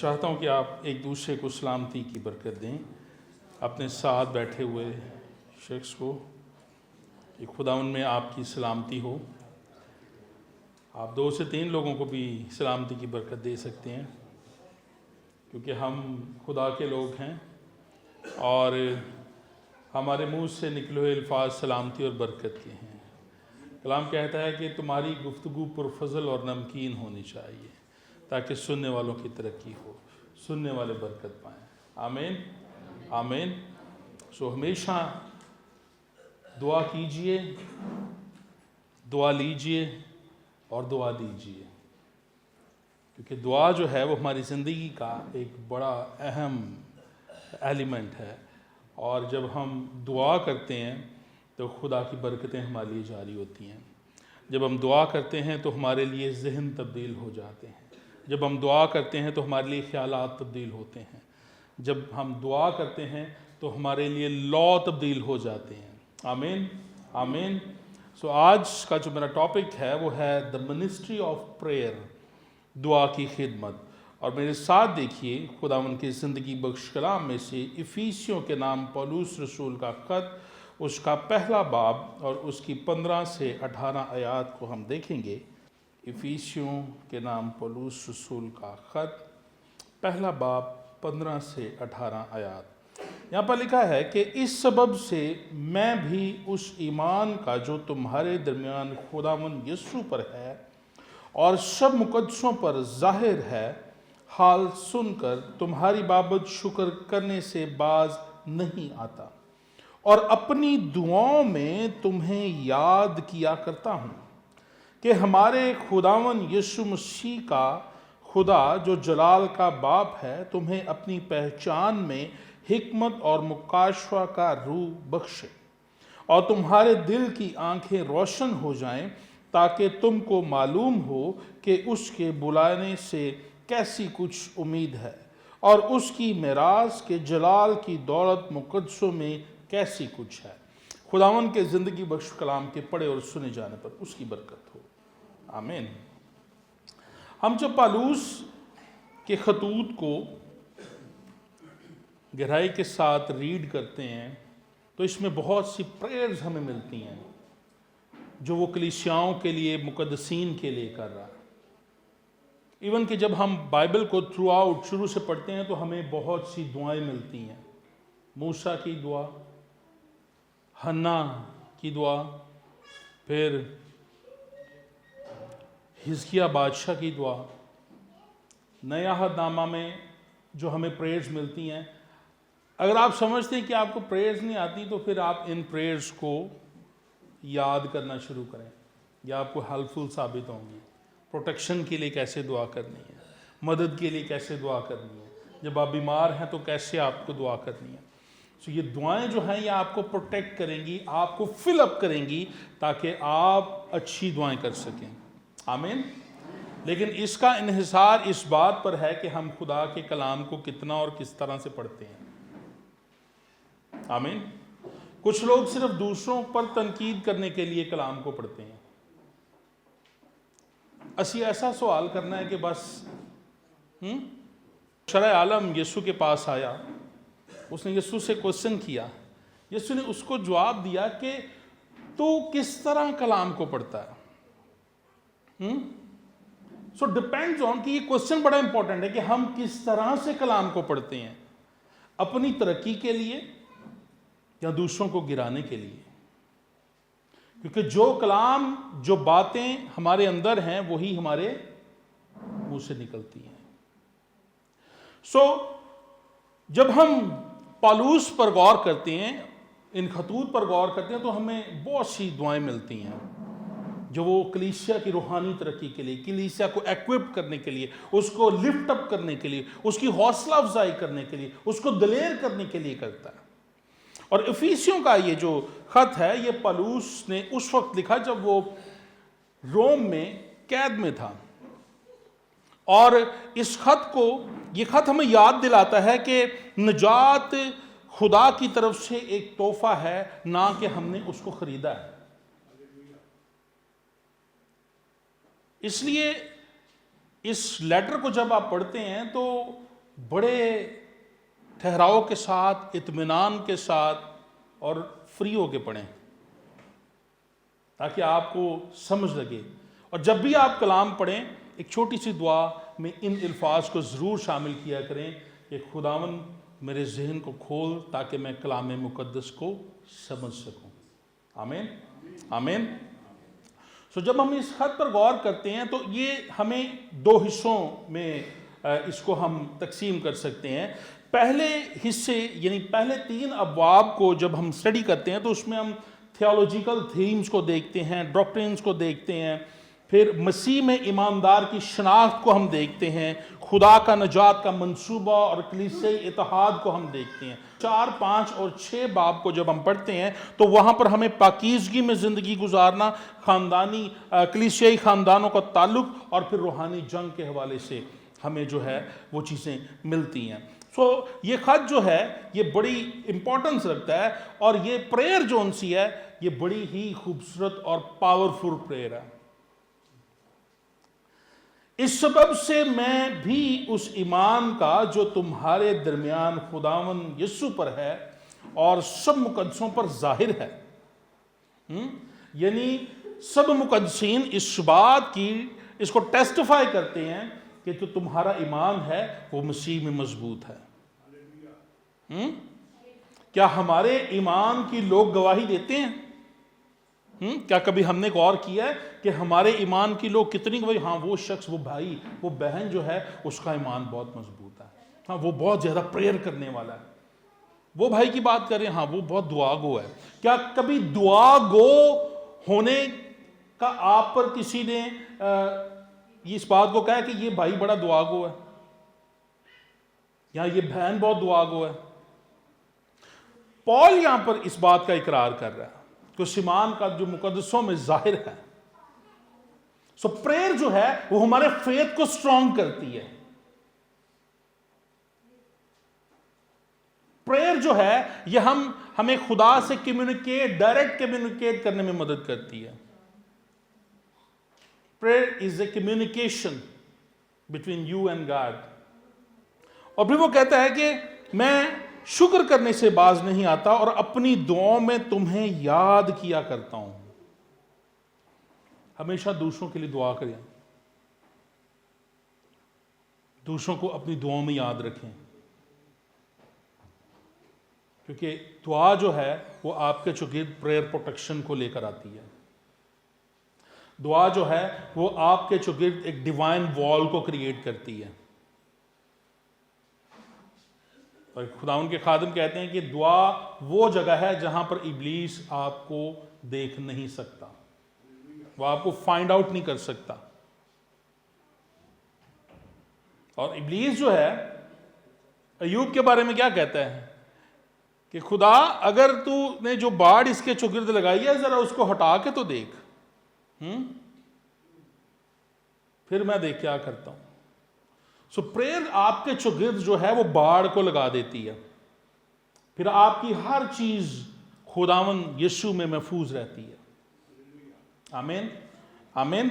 چاہتا ہوں کہ آپ ایک دوسرے کو سلامتی کی برکت دیں، اپنے ساتھ بیٹھے ہوئے شخص کو کہ خداوند میں آپ کی سلامتی ہو۔ آپ 2 سے 3 لوگوں کو بھی سلامتی کی برکت دے سکتے ہیں، کیونکہ ہم خدا کے لوگ ہیں اور ہمارے منہ سے نکلے ہوئے الفاظ سلامتی اور برکت کے ہیں۔ کلام کہتا ہے کہ تمہاری گفتگو پرفضل اور نمکین ہونی چاہیے تاکہ سننے والوں کی ترقی ہو، سننے والے برکت پائیں۔ آمین آمین۔ سو ہمیشہ دعا کیجئے، دعا لیجئے اور دعا دیجئے، کیونکہ دعا جو ہے وہ ہماری زندگی کا ایک بڑا اہم ایلیمنٹ ہے، اور جب ہم دعا کرتے ہیں تو خدا کی برکتیں ہمارے لیے جاری ہوتی ہیں۔ جب ہم دعا کرتے ہیں تو ہمارے لیے ذہن تبدیل ہو جاتے ہیں، جب ہم دعا کرتے ہیں تو ہمارے لیے خیالات تبدیل ہوتے ہیں، جب ہم دعا کرتے ہیں تو ہمارے لیے لا تبدیل ہو جاتے ہیں۔ آمین آمین۔ سو آج کا جو میرا ٹاپک ہے وہ ہے دا منسٹری آف پریئر، دعا کی خدمت۔ اور میرے ساتھ دیکھیے خداوند کی زندگی بخش کلام میں سے افیسیوں کے نام پولس رسول کا خط، اس کا پہلا باب اور اس کی 15 سے 18 آیات کو ہم دیکھیں گے۔ افیسیوں کے نام پولس رسول کا خط، پہلا باب 15 سے 18 آیات۔ یہاں پر لکھا ہے کہ اس سبب سے میں بھی اس ایمان کا جو تمہارے درمیان خداوند یسوع پر ہے اور سب مقدسوں پر ظاہر ہے، حال سن کر تمہاری بابت شکر کرنے سے باز نہیں آتا، اور اپنی دعاؤں میں تمہیں یاد کیا کرتا ہوں کہ ہمارے خداوند یسوع مسیح کا خدا جو جلال کا باپ ہے تمہیں اپنی پہچان میں حکمت اور مکاشفہ کا روح بخشے، اور تمہارے دل کی آنکھیں روشن ہو جائیں تاکہ تم کو معلوم ہو کہ اس کے بلانے سے کیسی کچھ امید ہے، اور اس کی میراث کے جلال کی دولت مقدسوں میں کیسی کچھ ہے۔ خداوند کے زندگی بخش کلام کے پڑھے اور سنے جانے پر اس کی برکت ہو۔ آمین۔ ہم جب پالوس کے خطوط کو گہرائی کے ساتھ ریڈ کرتے ہیں تو اس میں بہت سی پریئرز ہمیں ملتی ہیں جو وہ کلیسیاؤں کے لیے، مقدسین کے لیے کر رہا ہے۔ ایون کہ جب ہم بائبل کو تھرو آؤٹ شروع سے پڑھتے ہیں تو ہمیں بہت سی دعائیں ملتی ہیں۔ موسیٰ کی دعا، حنا کی دعا، پھر حزقیہ بادشاہ کی دعا۔ نیا عہد نامہ میں جو ہمیں پریئرز ملتی ہیں، اگر آپ سمجھتے ہیں کہ آپ کو پریئرز نہیں آتی تو پھر آپ ان پریئرز کو یاد کرنا شروع کریں، یا آپ کو ہیلپفل ثابت ہوں گی۔ پروٹیکشن کے لیے کیسے دعا کرنی ہے، مدد کے لیے کیسے دعا کرنی ہے، جب آپ بیمار ہیں تو کیسے آپ کو دعا کرنی ہے۔ سو یہ دعائیں جو ہیں یہ آپ کو پروٹیکٹ کریں گی، آپ کو فل اپ کریں گی تاکہ آپ اچھی دعائیں کر سکیں۔ آمین۔ لیکن اس کا انحصار اس بات پر ہے کہ ہم خدا کے کلام کو کتنا اور کس طرح سے پڑھتے ہیں۔ آمین۔ کچھ لوگ صرف دوسروں پر تنقید کرنے کے لیے کلام کو پڑھتے ہیں۔ اسی ایسا سوال کرنا ہے کہ بس شرع عالم یسوع کے پاس آیا، اس نے یسوع سے کوسچن کیا، یسوع نے اس کو جواب دیا کہ تو کس طرح کلام کو پڑھتا ہے۔ سو ڈیپینڈز آن کہ یہ کوسچن بڑا امپورٹنٹ ہے کہ ہم کس طرح سے کلام کو پڑھتے ہیں، اپنی ترقی کے لیے یا دوسروں کو گرانے کے لیے۔ کیونکہ جو کلام، جو باتیں ہمارے اندر ہیں وہی ہمارے منہ سے نکلتی ہیں۔ سو جب ہم پالوس پر غور کرتے ہیں، ان خطوط پر غور کرتے ہیں تو ہمیں بہت سی دعائیں ملتی ہیں جو وہ کلیسیا کی روحانی ترقی کے لیے، کلیسیا کو ایکوپ کرنے کے لیے، اس کو لفٹ اپ کرنے کے لیے، اس کی حوصلہ افزائی کرنے کے لیے، اس کو دلیر کرنے کے لیے کرتا ہے۔ اور افیسیوں کا یہ جو خط ہے یہ پالوس نے اس وقت لکھا جب وہ روم میں قید میں تھا، اور اس خط کو، یہ خط ہمیں یاد دلاتا ہے کہ نجات خدا کی طرف سے ایک تحفہ ہے، نہ کہ ہم نے اس کو خریدا ہے۔ اس لیے اس لیٹر کو جب آپ پڑھتے ہیں تو بڑے ٹھہراؤ کے ساتھ، اطمینان کے ساتھ اور فری ہو کے پڑھیں تاکہ آپ کو سمجھ لگے. اور جب بھی آپ کلام پڑھیں ایک چھوٹی سی دعا میں ان الفاظ کو ضرور شامل کیا کریں کہ خداون میرے ذہن کو کھول تاکہ میں کلام مقدس کو سمجھ سکوں. آمین آمین. جب ہم اس خط پر غور کرتے ہیں تو یہ ہمیں دو حصوں میں اس کو ہم تقسیم کر سکتے ہیں. پہلے حصے یعنی پہلے 3 ابواب کو جب ہم اسٹڈی کرتے ہیں تو اس میں ہم تھیولوجیکل تھیمز کو دیکھتے ہیں، ڈاکٹرنز کو دیکھتے ہیں، پھر مسیح میں ایماندار کی شناخت کو ہم دیکھتے ہیں، خدا کا نجات کا منصوبہ اور کلیسیائی اتحاد کو ہم دیکھتے ہیں. 4، 5 اور 6 باب کو جب ہم پڑھتے ہیں تو وہاں پر ہمیں پاکیزگی میں زندگی گزارنا، خاندانی کلیسیائی خاندانوں کا تعلق اور پھر روحانی جنگ کے حوالے سے ہمیں جو ہے وہ چیزیں ملتی ہیں. یہ خط جو ہے یہ بڑی امپورٹنس رکھتا ہے اور یہ پریئر جو سی ہے یہ بڑی ہی خوبصورت اور پاورفل پریئر ہے. اس سبب سے میں بھی اس ایمان کا جو تمہارے درمیان خداون یسوع پر ہے اور سب مقدسوں پر ظاہر ہے. یعنی سب مقدسین اس بات کی اس کو ٹیسٹیفائی کرتے ہیں کہ جو تمہارا ایمان ہے وہ مسیح میں مضبوط ہے. کیا ہمارے ایمان کی لوگ گواہی دیتے ہیں؟ کیا کبھی ہم نے غور کیا ہے کہ ہمارے ایمان کی لوگ کتنی گواہی؟ ہاں وہ شخص، وہ بھائی، وہ بہن جو ہے اس کا ایمان بہت مضبوط ہے، ہاں وہ بہت زیادہ پریئر کرنے والا ہے. وہ بھائی کی بات کریں، ہاں وہ بہت دعا گو ہے. کیا کبھی دعا گو ہونے کا آپ پر کسی نے اس بات کو کہا کہ یہ بھائی بڑا دعا گو ہے یا یہ بہن بہت دعا گو ہے؟ پال یہاں پر اس بات کا اقرار کر رہا ہے کہ اس ایمان کا جو مقدسوں میں ظاہر ہے. پریئر جو ہے وہ ہمارے فیتھ کو سٹرونگ کرتی ہے. پریئر جو ہے یہ ہمیں خدا سے ڈائریکٹ کمیونیکیٹ کرنے میں مدد کرتی ہے. Prayer is a communication between you and God. اور پھر وہ کہتا ہے کہ میں شکر کرنے سے باز نہیں آتا اور اپنی دعاؤں میں تمہیں یاد کیا کرتا ہوں. ہمیشہ دوسروں کے لیے دعا کریں، دوسروں کو اپنی دعاؤں میں یاد رکھیں، کیونکہ دعا جو ہے وہ آپ کے چرگرد پریئر پروٹیکشن کو لے کر آتی ہے. دعا جو ہے وہ آپ کے چرگرد ایک ڈیوائن وال کو کریٹ کرتی ہے. اور خداوند کے خادم کہتے ہیں کہ دعا وہ جگہ ہے جہاں پر ابلیس آپ کو دیکھ نہیں سکتا، وہ آپ کو فائنڈ آؤٹ نہیں کر سکتا. اور ابلیس جو ہے ایوب کے بارے میں کیا کہتا ہے کہ خدا اگر تو نے جو باڑ اس کے چرگرد لگائی ہے ذرا اس کو ہٹا کے تو دیکھ، پھر میں دیکھ کیا کرتا ہوں. پریئر آپ کے چرگرد جو ہے وہ باڑ کو لگا دیتی ہے، پھر آپ کی ہر چیز خداوند یسوع میں محفوظ رہتی ہے. آمین آمین.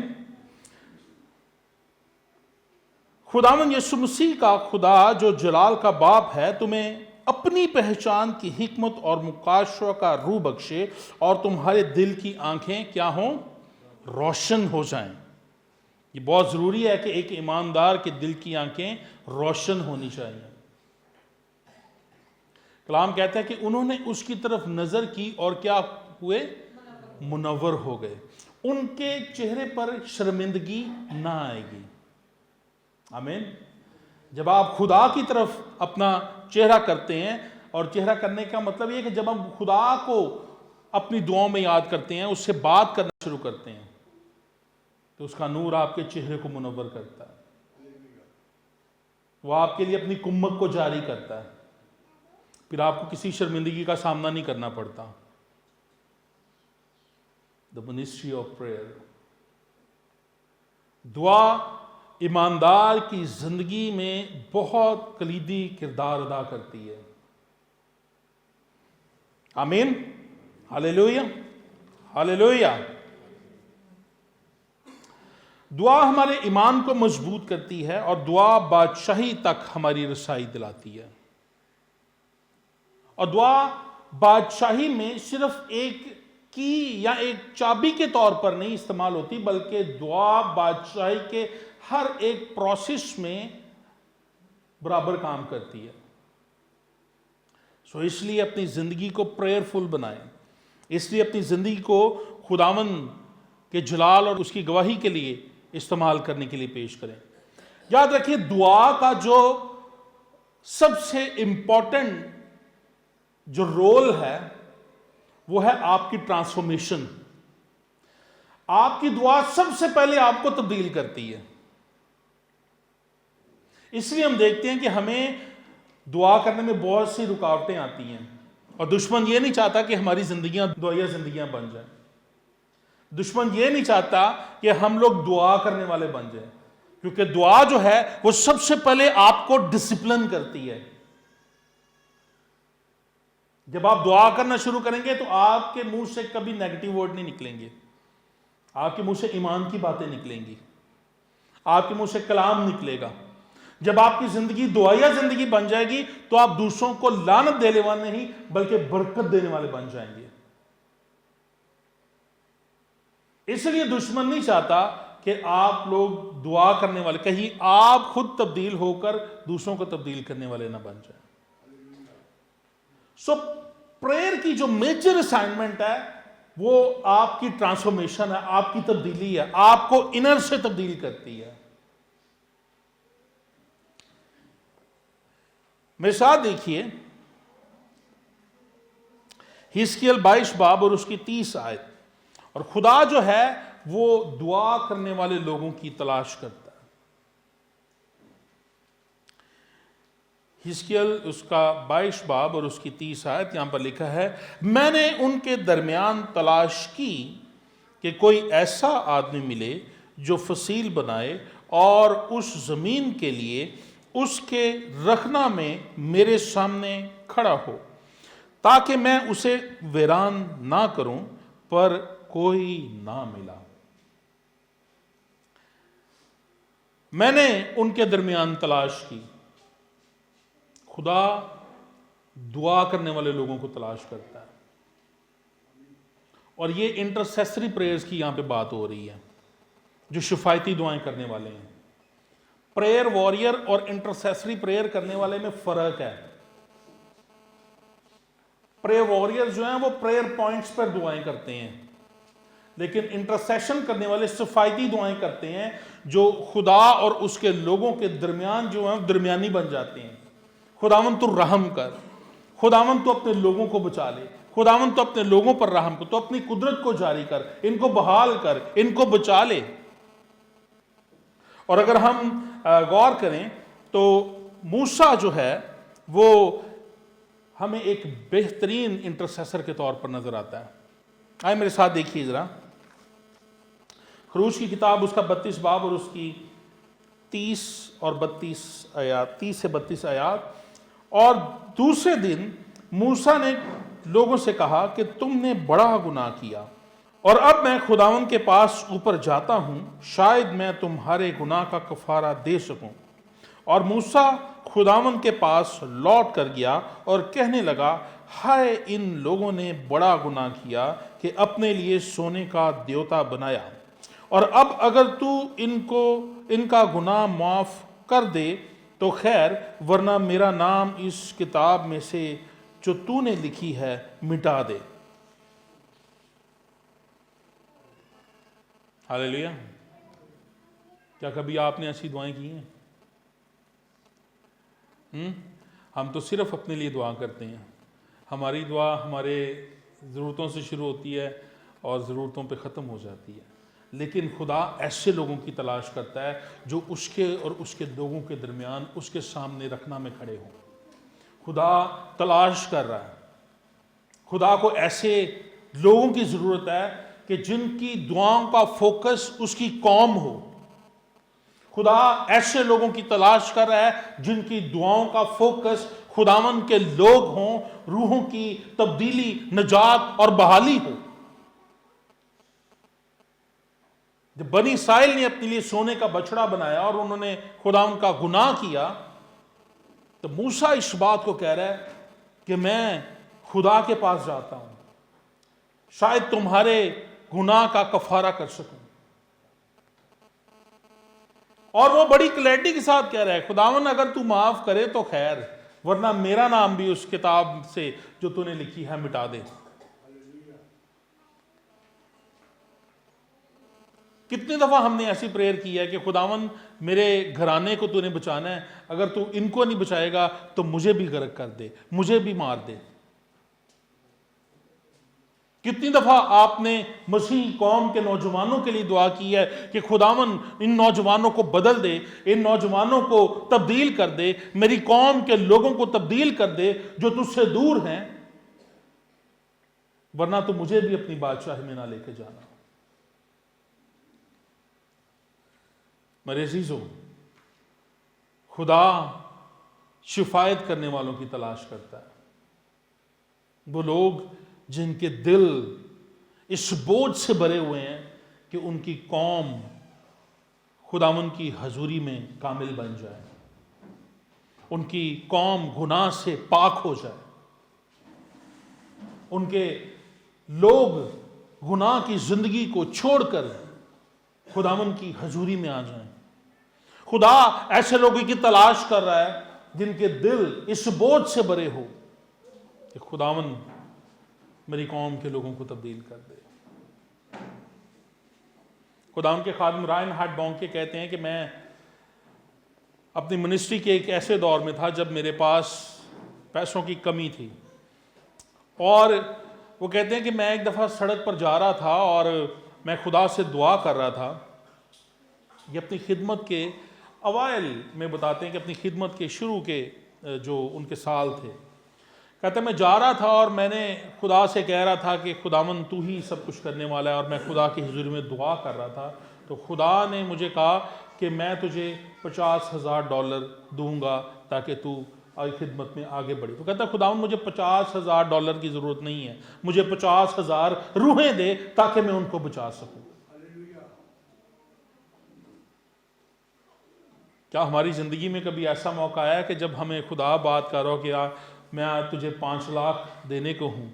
خداوند یسوع مسیح کا خدا جو جلال کا باپ ہے تمہیں اپنی پہچان کی حکمت اور مکاشفہ کا روح بخشے اور تمہارے دل کی آنکھیں کیا ہوں؟ روشن ہو جائیں. یہ بہت ضروری ہے کہ ایک ایماندار کے دل کی آنکھیں روشن ہونی چاہیے. کلام کہتا ہے کہ انہوں نے اس کی طرف نظر کی اور کیا ہوئے؟ منور ہو گئے. ان کے چہرے پر شرمندگی نہ آئے گی. آمین. جب آپ خدا کی طرف اپنا چہرہ کرتے ہیں، اور چہرہ کرنے کا مطلب یہ کہ جب ہم خدا کو اپنی دعاؤں میں یاد کرتے ہیں، اس سے بات کرنا شروع کرتے ہیں، تو اس کا نور آپ کے چہرے کو منور کرتا ہے. وہ آپ کے لیے اپنی کمک کو جاری کرتا ہے، پھر آپ کو کسی شرمندگی کا سامنا نہیں کرنا پڑتا. The ministry of prayer. دعا ایماندار کی زندگی میں بہت کلیدی کردار ادا کرتی ہے. آمین. ہاللیلویہ ہاللیلویہ. دعا ہمارے ایمان کو مضبوط کرتی ہے اور دعا بادشاہی تک ہماری رسائی دلاتی ہے. اور دعا بادشاہی میں صرف ایک کی یا ایک چابی کے طور پر نہیں استعمال ہوتی، بلکہ دعا بادشاہی کے ہر ایک پروسیس میں برابر کام کرتی ہے. اس لیے اپنی زندگی کو پریئرفل بنائیں، اس لیے اپنی زندگی کو خداوند کے جلال اور اس کی گواہی کے لیے استعمال کرنے کے لیے پیش کریں. یاد رکھیں، دعا کا جو سب سے امپورٹنٹ جو رول ہے وہ ہے آپ کی ٹرانسفارمیشن. آپ کی دعا سب سے پہلے آپ کو تبدیل کرتی ہے. اس لیے ہم دیکھتے ہیں کہ ہمیں دعا کرنے میں بہت سی رکاوٹیں آتی ہیں، اور دشمن یہ نہیں چاہتا کہ ہماری زندگیاں دعائیا زندگیاں بن جائیں. دشمن یہ نہیں چاہتا کہ ہم لوگ دعا کرنے والے بن جائیں، کیونکہ دعا جو ہے وہ سب سے پہلے آپ کو ڈسپلن کرتی ہے. جب آپ دعا کرنا شروع کریں گے تو آپ کے منہ سے کبھی نیگیٹو ورڈ نہیں نکلیں گے، آپ کے منہ سے ایمان کی باتیں نکلیں گی، آپ کے منہ سے کلام نکلے گا. جب آپ کی زندگی دعائیا زندگی بن جائے گی تو آپ دوسروں کو لعنت دینے والے نہیں بلکہ برکت دینے والے بن جائیں گے. اس لیے دشمن نہیں چاہتا کہ آپ لوگ دعا کرنے والے، کہیں آپ خود تبدیل ہو کر دوسروں کو تبدیل کرنے والے نہ بن جائیں. سو پریئر کی جو میجر اسائنمنٹ ہے وہ آپ کی ٹرانسفارمیشن ہے، آپ کی تبدیلی ہے، آپ کو انر سے تبدیل کرتی ہے. میرے ساتھ دیکھیے حزقیل 22 باب اور اس کی 30 آیت. اور خدا جو ہے وہ دعا کرنے والے لوگوں کی تلاش کرتا ہے. حزقیل اس کا 22 باب اور اس کی 30 آیت، یہاں پر لکھا ہے، میں نے ان کے درمیان تلاش کی کہ کوئی ایسا آدمی ملے جو فصیل بنائے اور اس زمین کے لیے اس کے رکھنا میں میرے سامنے کھڑا ہو، تاکہ میں اسے ویران نہ کروں، پر کوئی نہ ملا. میں نے ان کے درمیان تلاش کی. خدا دعا کرنے والے لوگوں کو تلاش کرتا ہے، اور یہ انٹرسیسری پریئرز کی یہاں پہ بات ہو رہی ہے، جو شفایتی دعائیں کرنے والے ہیں. پریئر واریر اور انٹرسیسری پریئر کرنے والے میں فرق ہے. پریئر واریر جو ہیں وہ پریئر پوائنٹس پر دعائیں کرتے ہیں، لیکن انٹرسیشن کرنے والے شفایتی دعائیں کرتے ہیں جو خدا اور اس کے لوگوں کے درمیان جو ہیں درمیانی بن جاتے ہیں. خداوند تو رحم کر، خداوند تو اپنے لوگوں کو بچا لے، خداوند تو اپنے لوگوں پر رحم کر، تو اپنی قدرت کو جاری کر، ان کو بحال کر، ان کو بچا لے. اور اگر ہم غور کریں تو موسیٰ جو ہے وہ ہمیں ایک بہترین انٹرسیسر کے طور پر نظر آتا ہے. آئے میرے ساتھ دیکھیے ذرا خروج کی کتاب، اس کا 32 باب اور اس کی 30 اور 32 آیات، 30 سے 32 آیات. اور دوسرے دن موسیٰ نے لوگوں سے کہا کہ تم نے بڑا گناہ کیا، اور اب میں خداوند کے پاس اوپر جاتا ہوں، شاید میں تمہارے گناہ کا کفارہ دے سکوں. اور موسیٰ خداوند کے پاس لوٹ کر گیا اور کہنے لگا، ہائے ان لوگوں نے بڑا گناہ کیا کہ اپنے لیے سونے کا دیوتا بنایا، اور اب اگر تو ان کا گناہ معاف کر دے تو خیر، ورنہ میرا نام اس کتاب میں سے جو تو نے لکھی ہے مٹا دے. ہاللیلویہ. کیا کبھی آپ نے ایسی دعائیں کی ہیں؟ ہم تو صرف اپنے لیے دعا کرتے ہیں. ہماری دعا ہمارے ضرورتوں سے شروع ہوتی ہے اور ضرورتوں پہ ختم ہو جاتی ہے، لیکن خدا ایسے لوگوں کی تلاش کرتا ہے جو اس کے اور اس کے لوگوں کے درمیان اس کے سامنے رکھنا میں کھڑے ہوں. خدا تلاش کر رہا ہے. خدا کو ایسے لوگوں کی ضرورت ہے کہ جن کی دعاؤں کا فوکس اس کی قوم ہو. خدا ایسے لوگوں کی تلاش کر رہا ہے جن کی دعاؤں کا فوکس خداوند کے لوگ ہوں، روحوں کی تبدیلی، نجات اور بحالی ہو. جب بنی اسرائیل نے اپنے لیے سونے کا بچڑا بنایا اور انہوں نے خدا ان کا گناہ کیا، تو موسیٰ اس بات کو کہہ رہا ہے کہ میں خدا کے پاس جاتا ہوں، شاید تمہارے گناہ کا کفارہ کر سکوں. اور وہ بڑی کلیئرٹی کے ساتھ کہہ رہا ہے خداوند اگر تو معاف کرے تو خیر، ورنہ میرا نام بھی اس کتاب سے جو تو نے لکھی ہے مٹا دے. کتنی دفعہ ہم نے ایسی پریئر کی ہے کہ خداوند میرے گھرانے کو تو نے بچانا ہے، اگر تو ان کو نہیں بچائے گا تو مجھے بھی غرق کر دے، مجھے بھی مار دے. کتنی دفعہ آپ نے مسیح قوم کے نوجوانوں کے لیے دعا کی ہے کہ خداوند ان نوجوانوں کو بدل دے، ان نوجوانوں کو تبدیل کر دے، میری قوم کے لوگوں کو تبدیل کر دے جو تجھ سے دور ہیں، ورنہ تو مجھے بھی اپنی بادشاہی میں نہ لے کے جانا. میرے عزیزو، خدا شفایت کرنے والوں کی تلاش کرتا ہے، وہ لوگ جن کے دل اس بوجھ سے بھرے ہوئے ہیں کہ ان کی قوم خداوند کی حضوری میں کامل بن جائے، ان کی قوم گناہ سے پاک ہو جائے، ان کے لوگ گناہ کی زندگی کو چھوڑ کر خداوند کی حضوری میں آ جائیں. خدا ایسے لوگوں کی تلاش کر رہا ہے جن کے دل اس بوجھ سے بھرے ہو کہ خداوند میری قوم کے لوگوں کو تبدیل کر دے. خداوند کے خادم رائن ہارٹ بونکے کہتے ہیں کہ میں اپنی منسٹری کے ایک ایسے دور میں تھا جب میرے پاس پیسوں کی کمی تھی، اور وہ کہتے ہیں کہ میں ایک دفعہ سڑک پر جا رہا تھا اور میں خدا سے دعا کر رہا تھا. یہ اپنی خدمت کے اوائل میں بتاتے ہیں کہ اپنی خدمت کے شروع کے جو ان کے سال تھے، کہتے ہیں میں جا رہا تھا اور میں نے خدا سے کہہ رہا تھا کہ خداوند تو ہی سب کچھ کرنے والا ہے، اور میں خدا کی حضوری میں دعا کر رہا تھا تو خدا نے مجھے کہا کہ میں تجھے $50,000 دوں گا تاکہ تو خدمت میں آگے بڑھی. تو کہتا ہے خداوند مجھے $50,000 کی ضرورت نہیں ہے، مجھے 50,000 روحیں دے تاکہ میں ان کو بچا سکوں. کیا ہماری زندگی میں کبھی ایسا موقع آیا کہ جب ہمیں خدا بات کر رہا ہو کہ میں تجھے 5 لاکھ دینے کو ہوں،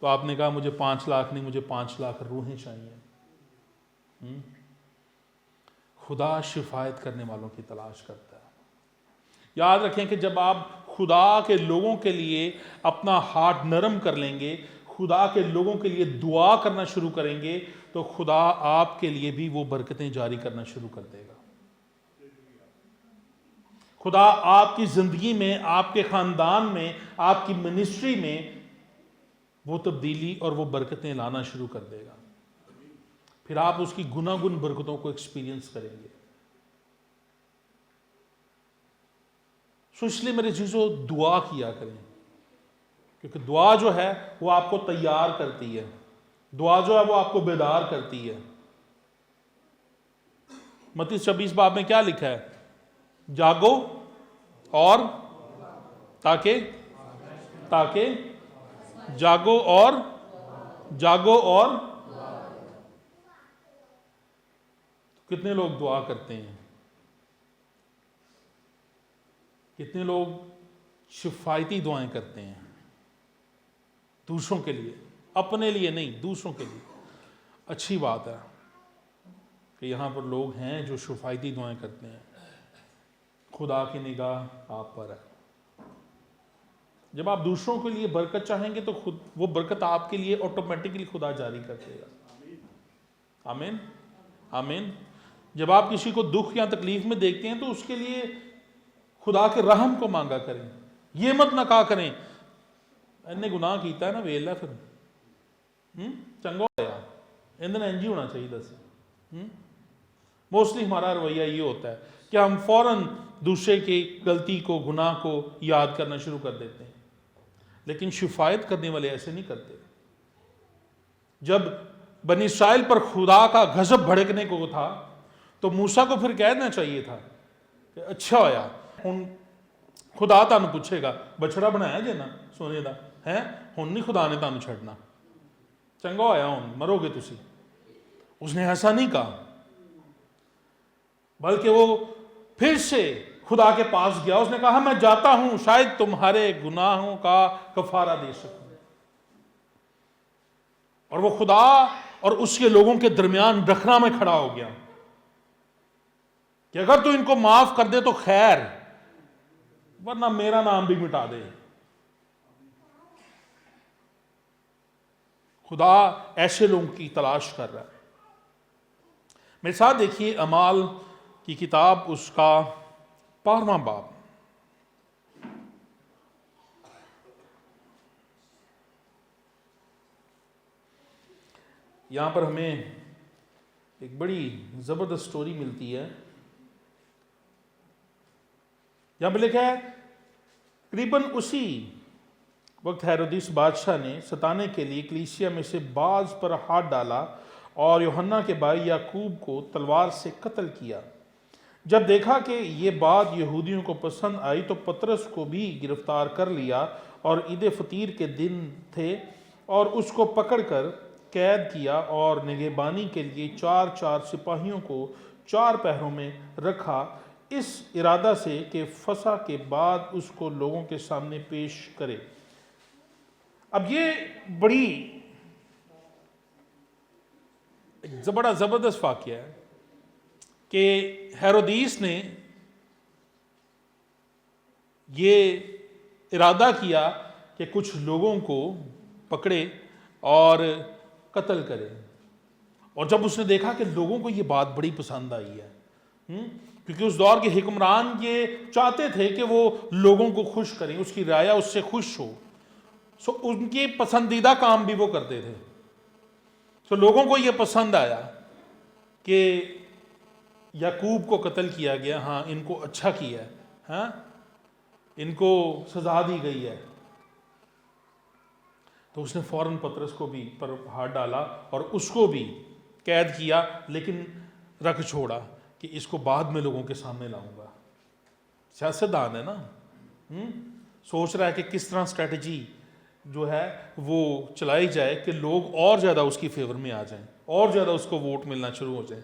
تو آپ نے کہا مجھے 5 لاکھ نہیں، مجھے 5 لاکھ روحیں چاہیے؟ خدا شفایت کرنے والوں کی تلاش کرتا ہے. یاد رکھیں کہ جب آپ خدا کے لوگوں کے لیے اپنا ہارٹ نرم کر لیں گے، خدا کے لوگوں کے لیے دعا کرنا شروع کریں گے، تو خدا آپ کے لیے بھی وہ برکتیں جاری کرنا شروع کر دے گا. خدا آپ کی زندگی میں، آپ کے خاندان میں، آپ کی منسٹری میں وہ تبدیلی اور وہ برکتیں لانا شروع کر دے گا. پھر آپ اس کی گناگن برکتوں کو ایکسپیرینس کریں گے. سو اس لیے میرے چیزوں دعا کیا کریں، کیونکہ دعا جو ہے وہ آپ کو تیار کرتی ہے، دعا جو ہے وہ آپ کو بیدار کرتی ہے. متی 26 باب میں کیا لکھا ہے؟ جاگو اور تاکہ جاگو اور کتنے لوگ دعا کرتے ہیں؟ کتنے لوگ شفایتی دعائیں کرتے ہیں دوسروں کے لیے، اپنے لیے نہیں، دوسروں کے لیے. اچھی بات ہے کہ یہاں پر لوگ ہیں جو شفایتی دعائیں کرتے ہیں. خدا کی نگاہ آپ پر ہے. جب آپ دوسروں کے لیے برکت چاہیں گے تو خود وہ برکت آپ کے لیے آٹومیٹکلی خدا جاری کر دے گا. آمین آمین. جب آپ کسی کو دکھ یا تکلیف میں دیکھتے ہیں تو اس کے لیے خدا کے رحم کو مانگا کریں. یہ مت نہ کہا کریں انہیں گناہ کیتا ہے نا ویل ہے پھر چنگا ہوا اندر انجی ہونا چاہیے. دس موسٹلی ہمارا رویہ یہ ہوتا ہے کہ ہم فوراً دوسرے کی غلطی کو، گناہ کو یاد کرنا شروع کر دیتے ہیں، لیکن شفایت کرنے والے ایسے نہیں کرتے. جب بنی اسرائیل پر خدا کا غضب بھڑکنے کو تھا تو موسیٰ کو پھر کہنا چاہیے تھا کہ اچھا ہویا ہن خدا تانوں پوچھے گا بچڑا بنایا جے نا سونے دا ہے، ہن نہیں خدا نے تانوں چھڑنا، چنگا ہویا ہن مرو گے تسی. اس نے ایسا نہیں کہا. بلکہ وہ پھر سے خدا کے پاس گیا. اس نے کہا میں جاتا ہوں شاید تمہارے گناہوں کا کفارہ دے سکوں. اور وہ خدا اور اس کے لوگوں کے درمیان رکھنا میں کھڑا ہو گیا کہ اگر تو ان کو معاف کر دے تو خیر، ورنہ میرا نام بھی مٹا دے. خدا ایسے لوگوں کی تلاش کر رہا ہے. میرے ساتھ دیکھیے اعمال کی کتاب اس کا 12واں باب. یہاں پر ہمیں ایک بڑی زبردست سٹوری ملتی ہے. یہاں پہ لکھا ہے قریباً اسی وقت ہیرودیس بادشاہ نے ستانے کے لیے کلیسیا میں سے بعض پر ہاتھ ڈالا اور یوحنا کے بھائی یعقوب کو تلوار سے قتل کیا. جب دیکھا کہ یہ بات یہودیوں کو پسند آئی تو پطرس کو بھی گرفتار کر لیا، اور عید فطیر کے دن تھے، اور اس کو پکڑ کر قید کیا اور نگہبانی کے لیے 4 سپاہیوں کو 4 پہروں میں رکھا، اس ارادہ سے کہ فسح کے بعد اس کو لوگوں کے سامنے پیش کرے. اب یہ بڑا زبردست واقعہ ہے کہ ہیرودیس نے یہ ارادہ کیا کہ کچھ لوگوں کو پکڑے اور قتل کرے. اور جب اس نے دیکھا کہ لوگوں کو یہ بات بڑی پسند آئی ہے، کیونکہ اس دور کے حکمران یہ چاہتے تھے کہ وہ لوگوں کو خوش کریں، اس کی رعایا اس سے خوش ہو، سو ان کے پسندیدہ کام بھی وہ کرتے تھے. سو لوگوں کو یہ پسند آیا کہ یعقوب کو قتل کیا گیا، ہاں ان کو اچھا کیا ہے، ہاں ان کو سزا دی گئی ہے. تو اس نے فوراً پطرس کو بھی پر ہاتھ ڈالا اور اس کو بھی قید کیا، لیکن رکھ چھوڑا کہ اس کو بعد میں لوگوں کے سامنے لاؤں گا. سیاستدان ہے نا، سوچ رہا ہے کہ کس طرح اسٹریٹجی جو ہے وہ چلائی جائے کہ لوگ اور زیادہ اس کی فیور میں آ جائیں، اور زیادہ اس کو ووٹ ملنا شروع ہو جائیں.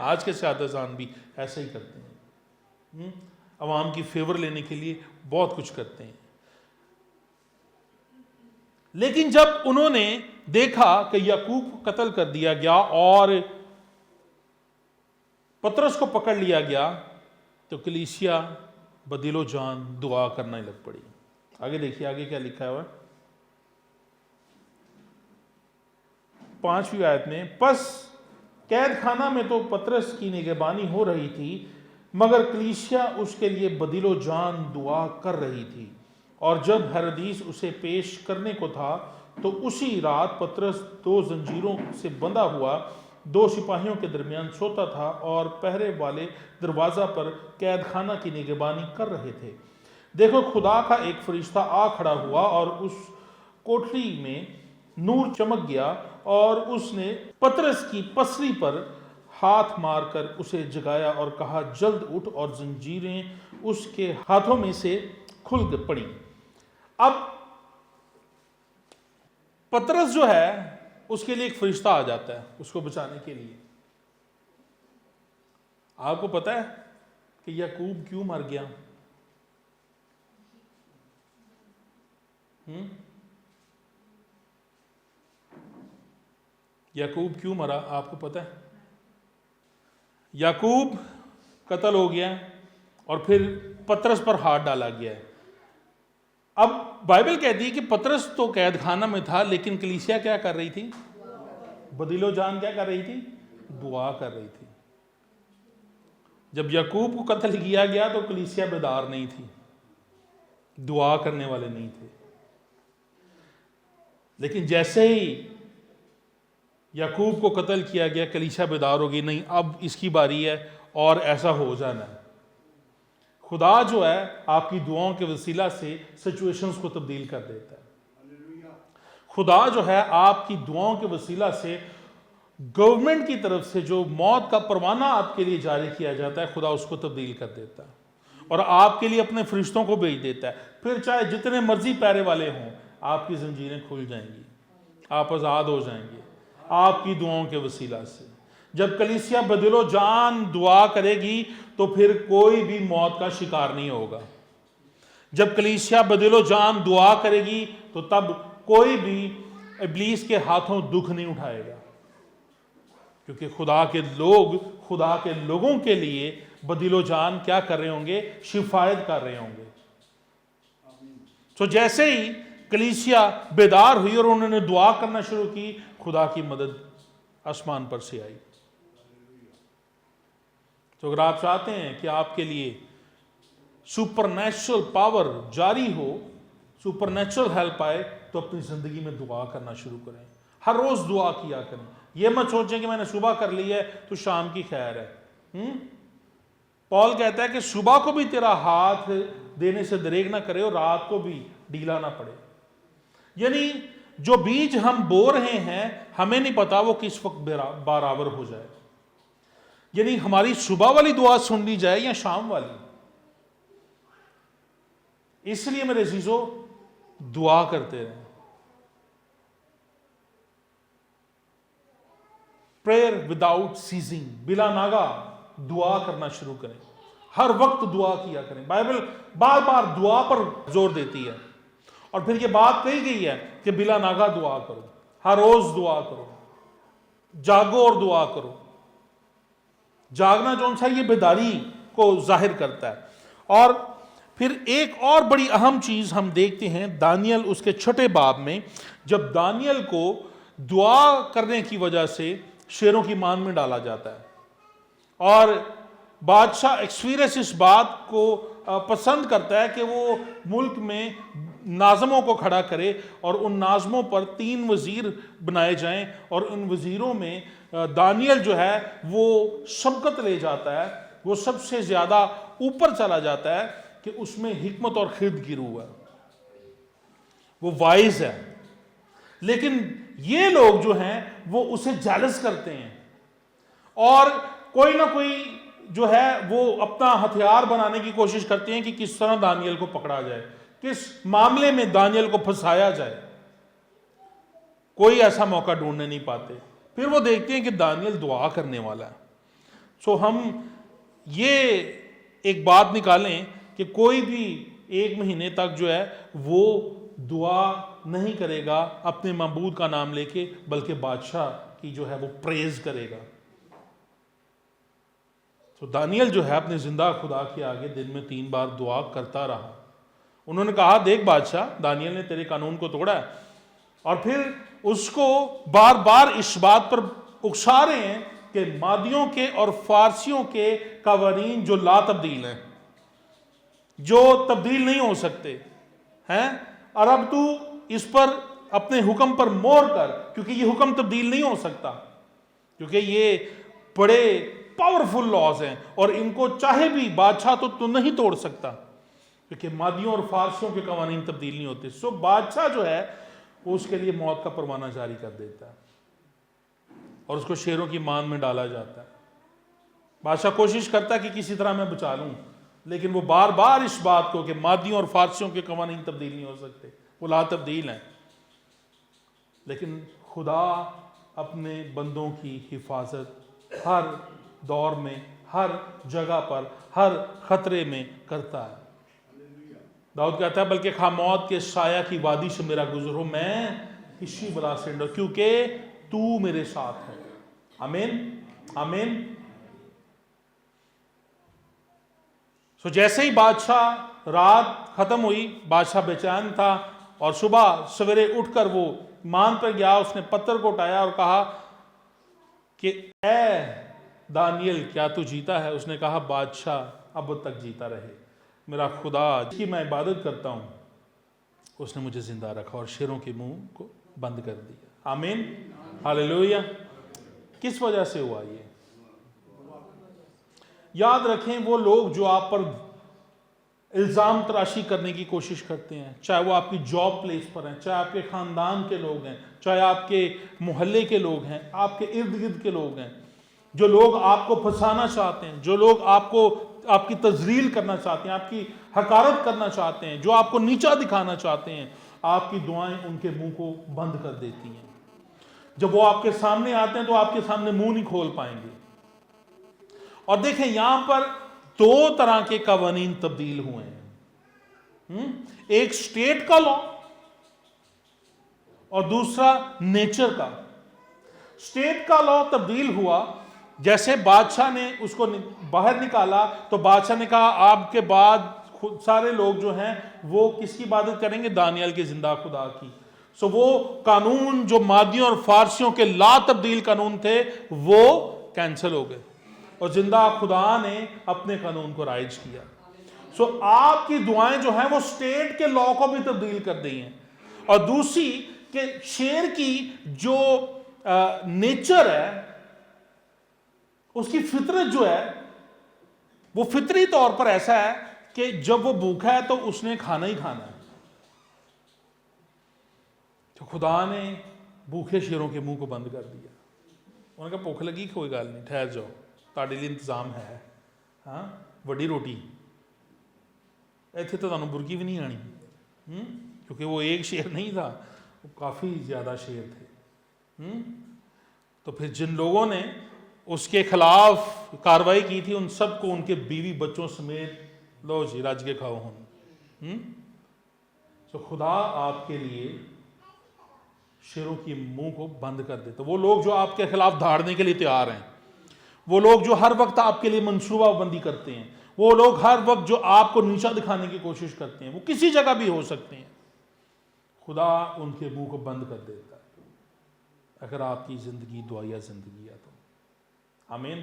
آج کے سیاستدان بھی ایسا ہی کرتے ہیں، عوام کی فیور لینے کے لیے بہت کچھ کرتے ہیں. لیکن جب انہوں نے دیکھا کہ یعقوب کو قتل کر دیا گیا اور پطرس کو پکڑ لیا گیا، تو کلیسیا بدل و جان دعا کرنے لگ پڑی. آگے دیکھیے آگے کیا لکھا ہوا ہے 5ویں آیت میں. پس قید خانہ میں تو پطرس کی نگہبانی ہو رہی تھی، مگر کلیسیا اس کے لیے بدل و جان دعا کر رہی تھی. اور جب ہیرودیس اسے پیش کرنے کو تھا تو اسی رات پطرس 2 زنجیروں سے بندھا ہوا 2 سپاہیوں کے درمیان سوتا تھا، اور پہرے والے دروازہ پر قید خانہ کی نگہبانی کر رہے تھے. دیکھو خدا کا ایک فرشتہ آ کھڑا ہوا اور اس کوٹری میں نور چمک گیا، اور اس نے پطرس کی پسلی پر ہاتھ مار کر اسے جگایا اور کہا جلد اٹھ، اور زنجیریں اس کے ہاتھوں میں سے کھل پڑی. اب پطرس جو ہے اس کے لیے ایک فرشتہ آ جاتا ہے اس کو بچانے کے لیے. آپ کو پتا ہے کہ یعقوب کیوں مر گیا؟ یعقوب کیوں مرا آپ کو پتا ہے؟ یعقوب قتل ہو گیا اور پھر پطرس پر ہاتھ ڈالا گیا. اب بائبل کہتی ہے کہ پطرس تو قید خانہ میں تھا، لیکن کلیسیا کیا کر رہی تھی؟ بدل و جان کیا کر رہی تھی؟ دعا کر رہی تھی. جب یعقوب کو قتل کیا گیا تو کلیسیا بیدار نہیں تھی، دعا کرنے والے نہیں تھے. لیکن جیسے ہی یعقوب کو قتل کیا گیا کلیسیا بیدار ہوگی، نہیں اب اس کی باری ہے اور ایسا ہو جانا ہے. خدا جو ہے آپ کی دعاؤں کے وسیلہ سے سچویشنز کو تبدیل کر دیتا ہے. خدا جو ہے آپ کی دعاؤں کے وسیلہ سے گورنمنٹ کی طرف سے جو موت کا پروانہ آپ کے لیے جاری کیا جاتا ہے، خدا اس کو تبدیل کر دیتا ہے اور آپ کے لیے اپنے فرشتوں کو بھیج دیتا ہے. پھر چاہے جتنے مرضی پیرے والے ہوں، آپ کی زنجیریں کھل جائیں گی، آپ آزاد ہو جائیں گے آپ کی دعاؤں کے وسیلہ سے. جب کلیسیا بدل و جان دعا کرے گی تو پھر کوئی بھی موت کا شکار نہیں ہوگا. جب کلیسیا بدل و جان دعا کرے گی تو تب کوئی بھی ابلیس کے ہاتھوں دکھ نہیں اٹھائے گا، کیونکہ خدا کے لوگوں کے لیے بدل و جان کیا کر رہے ہوں گے؟ شفایت کر رہے ہوں گے. تو جیسے ہی کلیسیا بیدار ہوئی اور انہوں نے دعا کرنا شروع کی، خدا کی مدد آسمان پر سے آئی. تو اگر آپ چاہتے ہیں کہ آپ کے لیے سپر نیچرل پاور جاری ہو، سپر نیچرل ہیلپ آئے، تو اپنی زندگی میں دعا کرنا شروع کریں. ہر روز دعا کیا کریں. یہ مت سوچیں کہ میں نے صبح کر لی ہے تو شام کی خیر ہے. پال کہتا ہے کہ صبح کو بھی تیرا ہاتھ دینے سے دریغ نہ کرے اور رات کو بھی ڈھیلا نہ پڑے. یعنی جو بیج ہم بو رہے ہیں ہمیں نہیں پتا وہ کس وقت برابر ہو جائے. یعنی ہماری صبح والی دعا سن لی جائے یا شام والی. اس لیے میرے عزیزو دعا کرتے رہیں. پریئر وداؤٹ سیزنگ، بلا ناگا دعا کرنا شروع کریں. ہر وقت دعا کیا کریں. بائبل بار بار دعا پر زور دیتی ہے، اور پھر یہ بات کہی گئی ہے کہ بلا ناگا دعا کرو، ہر روز دعا کرو، جاگو اور دعا کرو. جاگنا جو سا یہ بیداری کو ظاہر کرتا ہے. اور پھر ایک اور بڑی اہم چیز ہم دیکھتے ہیں دانیل اس کے 6 باب میں، جب دانیل کو دعا کرنے کی وجہ سے شیروں کی مان میں ڈالا جاتا ہے، اور بادشاہ ایکسفیرس اس بات کو پسند کرتا ہے کہ وہ ملک میں ناظموں کو کھڑا کرے اور ان ناظموں پر 3 وزیر بنائے جائیں، اور ان وزیروں میں دانیل جو ہے وہ سبقت لے جاتا ہے، وہ سب سے زیادہ اوپر چلا جاتا ہے کہ اس میں حکمت اور خرد کی روح ہے، وہ وائز ہے. لیکن یہ لوگ جو ہیں وہ اسے جیلس کرتے ہیں، اور کوئی نہ کوئی جو ہے وہ اپنا ہتھیار بنانے کی کوشش کرتے ہیں کہ کس طرح دانیل کو پکڑا جائے، کس معاملے میں دانیل کو پھنسایا جائے. کوئی ایسا موقع ڈھونڈنے نہیں پاتے. پھر وہ دیکھتے ہیں کہ دانیل دعا کرنے والا ہے. سو ہم یہ ایک بات نکالیں کہ کوئی بھی 1 مہینے تک جو ہے وہ دعا نہیں کرے گا اپنے معبود کا نام لے کے، بلکہ بادشاہ کی جو ہے وہ پریز کرے گا. تو دانیل جو ہے اپنے زندہ خدا کے آگے دن میں 3 بار دعا کرتا رہا. انہوں نے کہا دیکھ بادشاہ، دانیل نے تیرے قانون کو توڑا ہے، اور پھر اس کو بار بار اس بات پر اکسا رہے ہیں کہ مادیوں کے اور فارسیوں کے قوانین جو لا تبدیل ہیں، جو تبدیل نہیں ہو سکتے ہیں، اور اب تو اس پر اپنے حکم پر مہر کر، کیونکہ یہ حکم تبدیل نہیں ہو سکتا، کیونکہ یہ بڑے پاورفل لاز ہیں اور ان کو چاہے بھی بادشاہ تو نہیں توڑ سکتا، کیونکہ مادیوں اور فارسیوں کے قوانین تبدیل نہیں ہوتے. سو بادشاہ جو ہے اس کے لیے موت کا پروانہ جاری کر دیتا ہے اور اس کو شیروں کی مان میں ڈالا جاتا ہے. بادشاہ کوشش کرتا ہے کہ کسی طرح میں بچا لوں، لیکن وہ بار بار اس بات کو کہ مادیوں اور فارسیوں کے قوانین تبدیل نہیں ہو سکتے، وہ لا تبدیل ہیں. لیکن خدا اپنے بندوں کی حفاظت ہر دور میں، ہر جگہ پر، ہر خطرے میں کرتا ہے. داؤد کہتا ہے بلکہ خواہ موت کے سایہ کی وادی سے میرا گزر ہو، میں کسی بلا سے ڈر، کیونکہ تو میرے ساتھ ہے. آمین آمین. سو جیسے ہی بادشاہ رات ختم ہوئی، بادشاہ بے چین تھا، اور صبح سویرے اٹھ کر وہ مان پر گیا، اس نے پتھر کو اٹھایا اور کہا کہ اے دانیل کیا تو جیتا ہے؟ اس نے کہا بادشاہ اب تک جیتا رہے، میرا خدا جس کی میں عبادت کرتا ہوں اس نے مجھے زندہ رکھا اور شیروں کے منہ کو بند کر دیا. آمین ہاللویا. کس وجہ سے ہوا یہ؟ یاد رکھیں وہ لوگ جو آپ پر الزام تراشی کرنے کی کوشش کرتے ہیں، چاہے وہ آپ کی جاب پلیس پر ہیں، چاہے آپ کے خاندان کے لوگ ہیں، چاہے آپ کے محلے کے لوگ ہیں، آپ کے ارد گرد کے لوگ ہیں، جو لوگ آپ کو پھنسانا چاہتے ہیں، جو لوگ آپ کی تذلیل کرنا چاہتے ہیں، آپ کی حقارت کرنا چاہتے ہیں، جو آپ کو نیچا دکھانا چاہتے ہیں، آپ کی دعائیں ان کے منہ کو بند کر دیتی ہیں. جب وہ آپ کے سامنے آتے ہیں تو آپ کے سامنے منہ نہیں کھول پائیں گے. اور دیکھیں یہاں پر دو طرح کے قوانین تبدیل ہوئے ہیں. ایک سٹیٹ کا لا اور دوسرا نیچر کا. سٹیٹ کا لا تبدیل ہوا جیسے بادشاہ نے اس کو باہر نکالا تو بادشاہ نے کہا آپ کے بعد سارے لوگ جو ہیں وہ کس کی عبادت کریں گے؟ دانیال کے زندہ خدا کی. سو وہ قانون جو مادیوں اور فارسیوں کے لا تبدیل قانون تھے وہ کینسل ہو گئے اور زندہ خدا نے اپنے قانون کو رائج کیا. سو آپ کی دعائیں جو ہیں وہ سٹیٹ کے لا کو بھی تبدیل کر دی ہیں. اور دوسری کہ شیر کی جو نیچر ہے اس کی فطرت جو ہے وہ فطری طور پر ایسا ہے کہ جب وہ بھوکا ہے تو اس نے کھانا ہی کھانا ہے. تو خدا نے بھوکے شیروں کے منہ کو بند کر دیا. انہوں نے کہا بھوک لگی کوئی گل نہیں ٹھہر جاؤ تہاڈے لیے انتظام ہے. ہاں وڈی روٹی ایتھے تو تانوں برکی بھی نہیں آنی کیونکہ وہ ایک شیر نہیں تھا وہ کافی زیادہ شیر تھے. تو پھر جن لوگوں نے اس کے خلاف کاروائی کی تھی ان سب کو ان کے بیوی بچوں سمیت لو جی رج کے کھاؤ ہوں. تو خدا آپ کے لیے شیروں کی منہ کو بند کر دیتا. وہ لوگ جو آپ کے خلاف دھاڑنے کے لیے تیار ہیں, وہ لوگ جو ہر وقت آپ کے لیے منصوبہ بندی کرتے ہیں, وہ لوگ ہر وقت جو آپ کو نیچا دکھانے کی کوشش کرتے ہیں, وہ کسی جگہ بھی ہو سکتے ہیں, خدا ان کے منہ کو بند کر دیتا ہے اگر آپ کی زندگی دعائیا زندگی ہے تو. آمین.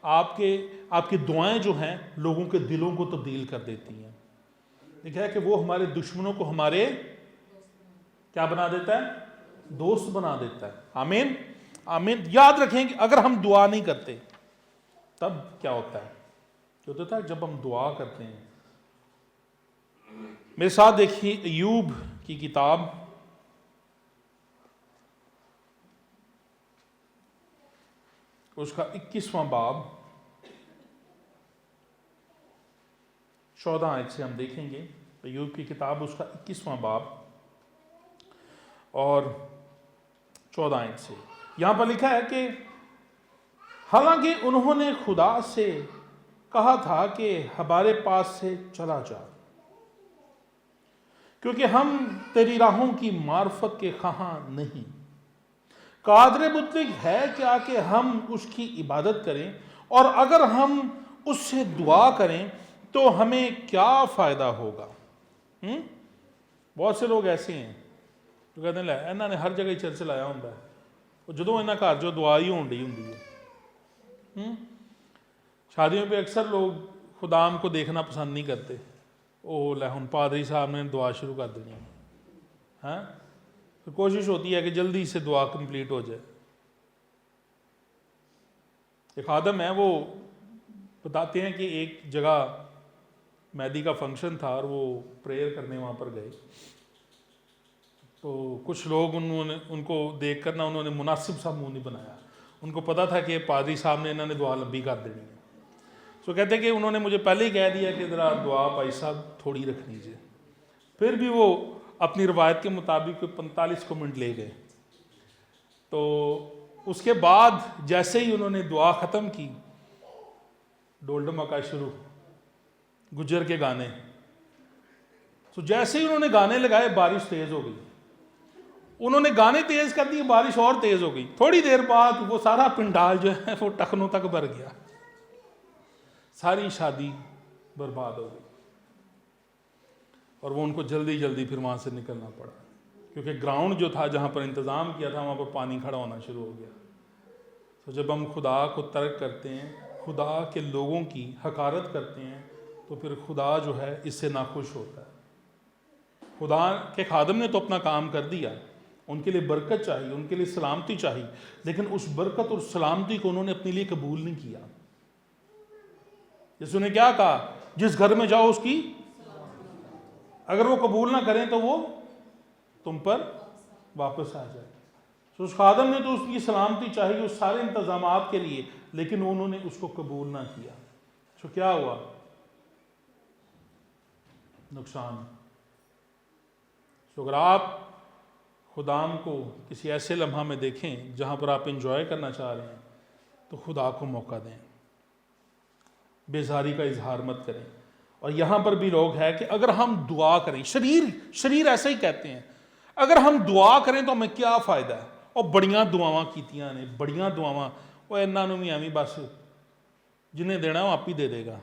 آپ کی دعائیں جو ہیں لوگوں کے دلوں کو تبدیل کر دیتی ہیں. دیکھا ہے کہ وہ ہمارے دشمنوں کو ہمارے کیا بنا دیتا ہے؟ دوست بنا دیتا ہے. آمین. آمین. یاد رکھیں کہ اگر ہم دعا نہیں کرتے تب کیا ہوتا ہے؟ کیا ہوتا ہے جب ہم دعا کرتے ہیں. میرے ساتھ دیکھیے ایوب کی کتاب اس کا 21واں باب 14 آیت سے ہم دیکھیں گے. ایوب کی کتاب اس کا 21واں باب اور 14 آیت سے یہاں پر لکھا ہے کہ حالانکہ انہوں نے خدا سے کہا تھا کہ ہمارے پاس سے چلا جا کیونکہ ہم تیری راہوں کی معرفت کے خواہاں نہیں. قادر مطلق ہے کیا کہ ہم اس کی عبادت کریں اور اگر ہم اس سے دعا کریں تو ہمیں کیا فائدہ ہوگا. بہت سے لوگ ایسے ہیں جو کہتے ہیں انہوں نے ہر جگہ چرچ لایا ہوں اور جدوں انہاں گھر جو دعا ہی ہون ڈئی ہوندی ہے. شادیوں پہ اکثر لوگ خدام کو دیکھنا پسند نہیں کرتے. او لے ہن پادری صاحب نے دعا شروع کر دینی ہے. ہاں کوشش ہوتی ہے کہ جلدی سے دعا کمپلیٹ ہو جائے. ایک خادم ہے وہ بتاتے ہیں کہ ایک جگہ مہدی کا فنکشن تھا اور وہ پریئر کرنے وہاں پر گئے تو کچھ لوگ ان کو دیکھ کر انہوں نے مناسب سا منہ نہیں بنایا. ان کو پتا تھا کہ پادری صاحب نے انہوں نے دعا لمبی کر دینی ہے. سو کہتے ہیں کہ انہوں نے مجھے پہلے ہی کہہ دیا کہ ذرا دعا بھائی صاحب تھوڑی رکھ لیجیے. پھر بھی وہ اپنی روایت کے مطابق 45 منٹ لے گئے. تو اس کے بعد جیسے ہی انہوں نے دعا ختم کی ڈول ڈمکا شروع گجر کے گانے. تو جیسے ہی انہوں نے گانے لگائے بارش تیز ہو گئی. انہوں نے گانے تیز کر دیے بارش اور تیز ہو گئی. تھوڑی دیر بعد وہ سارا پنڈال جو ہے وہ ٹخنوں تک بھر گیا. ساری شادی برباد ہو گئی اور وہ ان کو جلدی جلدی پھر وہاں سے نکلنا پڑا کیونکہ گراؤنڈ جو تھا جہاں پر انتظام کیا تھا وہاں پر پانی کھڑا ہونا شروع ہو گیا. تو جب ہم خدا کو ترک کرتے ہیں, خدا کے لوگوں کی حقارت کرتے ہیں, تو پھر خدا جو ہے اس سے ناخوش ہوتا ہے. خدا کے خادم نے تو اپنا کام کر دیا, ان کے لیے برکت چاہیے, ان کے لیے سلامتی چاہیے, لیکن اس برکت اور سلامتی کو انہوں نے اپنے لیے قبول نہیں کیا. جس نے کیا کہا جس گھر میں جاؤ اس کی اگر وہ قبول نہ کریں تو وہ تم پر واپس آ جائے. تو اس خادم نے تو اس کی سلامتی چاہیے اس سارے انتظامات کے لیے, لیکن انہوں نے اس کو قبول نہ کیا. تو کیا ہوا؟ نقصان. تو اگر آپ خداوند کو کسی ایسے لمحہ میں دیکھیں جہاں پر آپ انجوائے کرنا چاہ رہے ہیں تو خدا کو موقع دیں، بیزاری کا اظہار مت کریں۔ اور یہاں پر بھی لوگ ہے کہ اگر ہم دعا کریں، شریر ایسا ہی کہتے ہیں، اگر ہم دعا کریں تو ہمیں کیا فائدہ ہے؟ اور بڑیاں دعاواں کیتیاں نے، بڑیاں دعاواں، وہ انہوں نے بھی ایویں بس جنہیں دینا وہ آپ ہی دے دے گا۔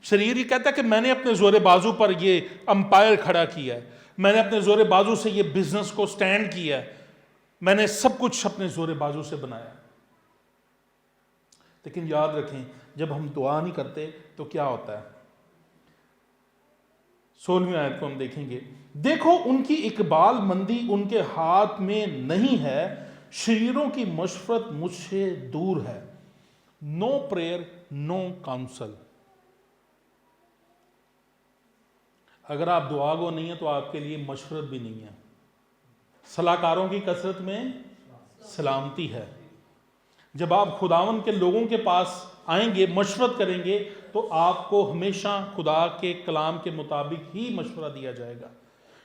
شریر یہ کہتا ہے کہ میں نے اپنے زور بازو پر یہ امپائر کھڑا کیا ہے، میں نے اپنے زور بازو سے یہ بزنس کو سٹینڈ کیا ہے، میں نے سب کچھ اپنے زور بازو سے بنایا۔ لیکن یاد رکھیں جب ہم دعا نہیں کرتے تو کیا ہوتا ہے؟ 16ویں آیت کو ہم دیکھیں گے، دیکھو ان کی اقبال مندی ان کے ہاتھ میں نہیں ہے، شریروں کی مشورت مجھ سے دور ہے۔ نو پریئر نو کاؤنسل۔ اگر آپ دعا گو نہیں ہیں تو آپ کے لیے مشورت بھی نہیں ہے۔ صلاح کاروں کی کثرت میں سلامتی ہے۔ جب آپ خداوند کے لوگوں کے پاس آئیں گے، مشورت کریں گے، تو آپ کو ہمیشہ خدا کے کلام کے مطابق ہی مشورہ دیا جائے گا۔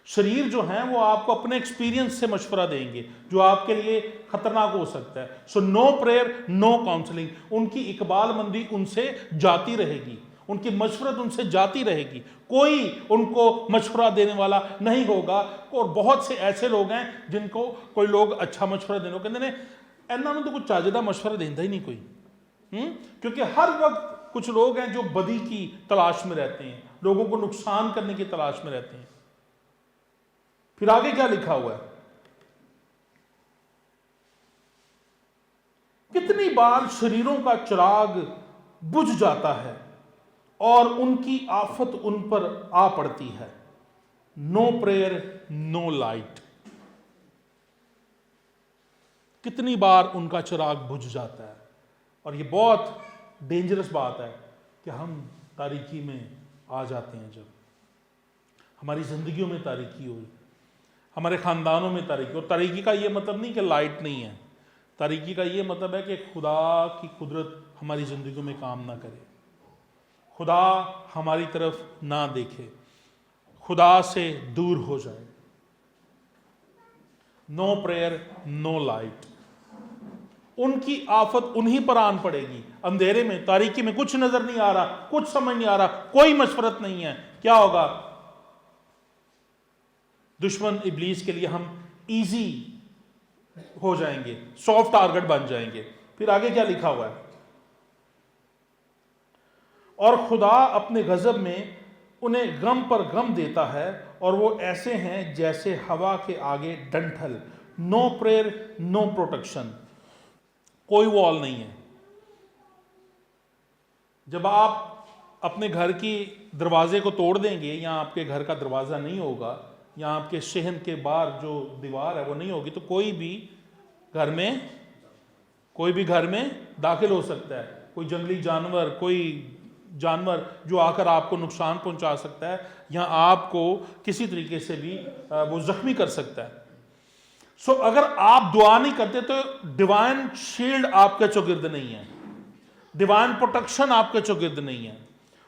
شریر جو ہیں وہ آپ کو اپنے ایکسپیرینس سے مشورہ دیں گے جو آپ کے لیے خطرناک ہو سکتا ہے۔ سو نو پریئر نو کاؤنسلنگ۔ ان کی اقبال مندی ان سے جاتی رہے گی، ان کی مشورت ان سے جاتی رہے گی، کوئی ان کو مشورہ دینے والا نہیں ہوگا۔ اور بہت سے ایسے لوگ ہیں جن کو کوئی لوگ اچھا مشورہ دینے کو کہتے ہیں انہوں نے تو کچھ چاجدہ مشورہ دیندہ ہی نہیں کوئی، کیونکہ ہر وقت کچھ لوگ ہیں جو بدی کی تلاش میں رہتے ہیں، لوگوں کو نقصان کرنے کی تلاش میں رہتے ہیں۔ پھر آگے کیا لکھا ہوا ہے؟ کتنی بار شریروں کا چراغ بجھ جاتا ہے اور ان کی آفت ان پر آ پڑتی ہے۔ نو پریئر نو لائٹ۔ کتنی بار ان کا چراغ بجھ جاتا ہے، اور یہ بہت ڈینجرس بات ہے کہ ہم تاریکی میں آ جاتے ہیں۔ جب ہماری زندگیوں میں تاریکی ہوئی، ہمارے خاندانوں میں تاریکی، اور تاریکی کا یہ مطلب نہیں کہ لائٹ نہیں ہے، تاریکی کا یہ مطلب ہے کہ خدا کی قدرت ہماری زندگیوں میں کام نہ کرے، خدا ہماری طرف نہ دیکھے، خدا سے دور ہو جائے۔ نو پریئر نو لائٹ۔ ان کی آفت انہی پر آن پڑے گی۔ اندھیرے میں، تاریکی میں کچھ نظر نہیں آ رہا، کچھ سمجھ نہیں آ رہا، کوئی مشورت نہیں ہے، کیا ہوگا؟ دشمن ابلیس کے لیے ہم ایزی ہو جائیں گے، سافٹ ٹارگٹ بن جائیں گے۔ پھر آگے کیا لکھا ہوا ہے؟ اور خدا اپنے غضب میں انہیں غم پر غم دیتا ہے، اور وہ ایسے ہیں جیسے ہوا کے آگے ڈنٹھل۔ نو پریئر نو پروٹیکشن۔ کوئی وال نہیں ہے۔ جب آپ اپنے گھر کی دروازے کو توڑ دیں گے، یا آپ کے گھر کا دروازہ نہیں ہوگا، یا آپ کے صحن کے باہر جو دیوار ہے وہ نہیں ہوگی، تو کوئی بھی گھر میں داخل ہو سکتا ہے۔ کوئی جنگلی جانور، کوئی جانور جو آ کر آپ کو نقصان پہنچا سکتا ہے، یا آپ کو کسی طریقے سے بھی وہ زخمی کر سکتا ہے۔ سو اگر آپ دعا نہیں کرتے تو ڈیوائن شیلڈ آپ کے چوگرد نہیں ہے، ڈیوائن پروٹیکشن آپ کے چوگرد نہیں ہے۔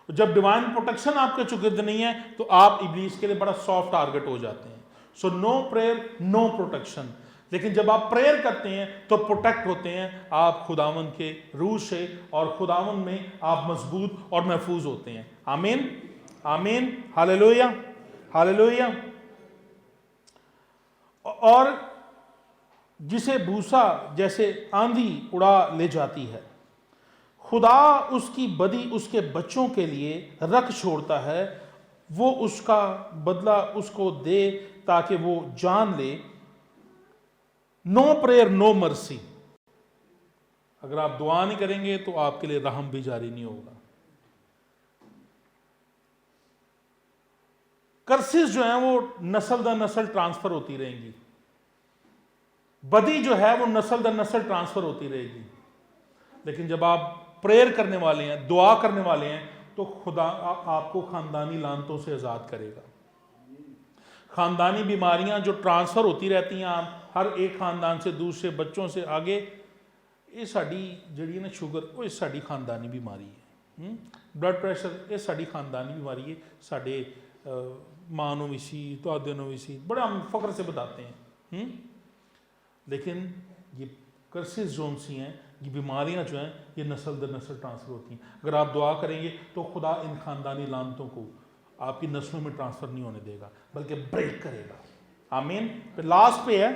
جب ڈیوائن پروٹیکشن آپ کے چوگرد نہیں ہے تو آپ ابلیس کے لیے بڑا سافٹ ٹارگٹ ہو جاتے ہیں۔ سو نو پریئر نو پروٹیکشن۔ لیکن جب آپ پریئر کرتے ہیں تو پروٹیکٹ ہوتے ہیں آپ خداوند کے روح سے، اور خداوند میں آپ مضبوط اور محفوظ ہوتے ہیں۔ آمین آمین، ہاللویہ ہاللویہ۔ اور جسے بوسا جیسے آندھی اڑا لے جاتی ہے، خدا اس کی بدی اس کے بچوں کے لیے رکھ چھوڑتا ہے، وہ اس کا بدلہ اس کو دے تاکہ وہ جان لے۔ نو پریئر نو مرسی۔ اگر آپ دعا نہیں کریں گے تو آپ کے لیے رحم بھی جاری نہیں ہوگا۔ کرسز جو ہیں وہ نسل در نسل ٹرانسفر ہوتی رہیں گی، بدی جو ہے وہ نسل در نسل ٹرانسفر ہوتی رہے گی۔ لیکن جب آپ پریئر کرنے والے ہیں، دعا کرنے والے ہیں، تو خدا آپ کو خاندانی لعنتوں سے آزاد کرے گا۔ خاندانی بیماریاں جو ٹرانسفر ہوتی رہتی ہیں ہر ایک خاندان سے دوسرے بچوں سے آگے، یہ ساری جڑی نا شوگر، وہ یہ ساری خاندانی بیماری ہے۔ بلڈ پریشر یہ ساری خاندانی بیماری ہے، سارے ماں نو ویسی تو نو ویسی بڑے ہم فخر سے بتاتے ہیں، لیکن یہ کرسز جو سی ہیں، یہ بیماریاں جو ہیں، یہ نسل در نسل ٹرانسفر ہوتی ہیں۔ اگر آپ دعا کریں گے تو خدا ان خاندانی لعنتوں کو آپ کی نسلوں میں ٹرانسفر نہیں ہونے دے گا، بلکہ بریک کرے گا۔ آمین۔ پھر لاسٹ پہ ہے،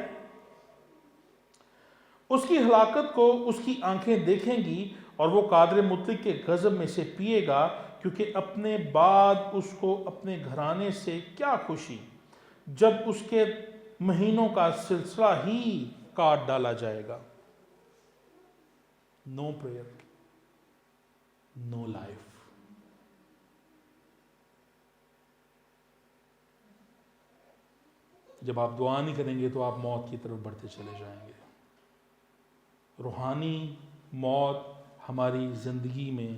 اس کی ہلاکت کو اس کی آنکھیں دیکھیں گی اور وہ قادر مطلق کے غضب میں سے پیے گا، کیونکہ اپنے بعد اس کو اپنے گھرانے سے کیا خوشی، جب اس کے مہینوں کا سلسلہ ہی کاٹ ڈالا جائے گا۔ نو پریئر، نو لائف۔ جب آپ دعا نہیں کریں گے تو آپ موت کی طرف بڑھتے چلے جائیں گے۔ روحانی موت ہماری زندگی میں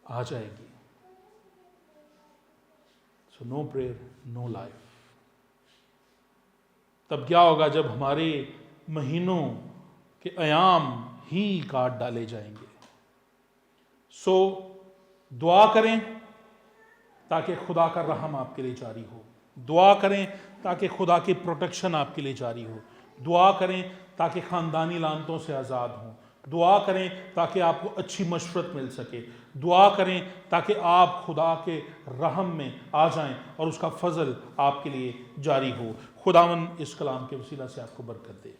آ جائے گی۔ سو نو پریئر، نو لائف۔ تب کیا ہوگا جب ہمارے مہینوں کے ایام ہی کاٹ ڈالے جائیں گے۔ سو دعا کریں تاکہ خدا کا رحم آپ کے لیے جاری ہو، دعا کریں تاکہ خدا کی پروٹیکشن آپ کے لیے جاری ہو، دعا کریں تاکہ خاندانی لعنتوں سے آزاد ہوں، دعا کریں تاکہ آپ کو اچھی مشورت مل سکے، دعا کریں تاکہ آپ خدا کے رحم میں آ جائیں اور اس کا فضل آپ کے لیے جاری ہو۔ خداوند اس کلام کے وسیلہ سے آپ کو برکت دے۔